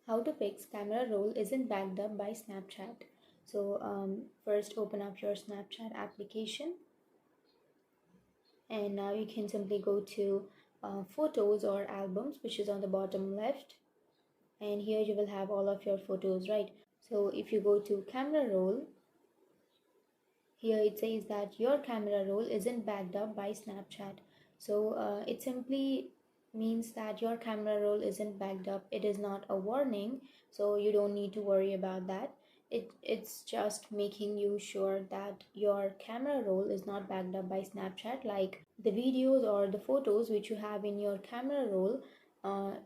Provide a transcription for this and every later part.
How to fix camera roll isn't backed up by Snapchat. So first open up your Snapchat application, and now you can simply go to photos or albums, which is on the bottom left, and here you will have all of your photos, right? So if you go to camera roll, here it says that your camera roll isn't backed up by Snapchat. So it simply means that your camera roll isn't backed up. It is not a warning, so you don't need to worry about that. It's just making you sure that your camera roll is not backed up by Snapchat, like the videos or the photos which you have in your camera roll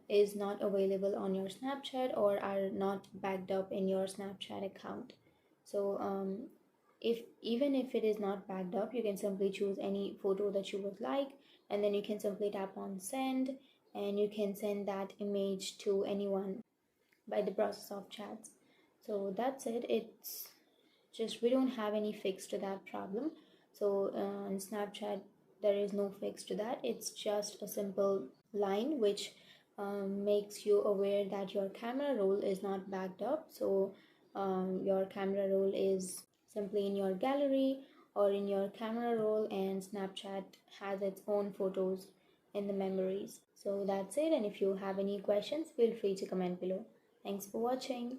is not available on your Snapchat or are not backed up in your Snapchat account. So if even if it is not backed up, you can simply choose any photo that you would like, and then you can simply tap on send, and you can send that image to anyone by the process of chats. So that's it. It's just we don't have any fix to that problem. So on Snapchat there is no fix to that. It's just a simple line which makes you aware that your camera roll is not backed up. So your camera roll is simply in your gallery or in your camera roll, and Snapchat has its own photos in the memories. So that's it, and if you have any questions, feel free to comment below. Thanks for watching.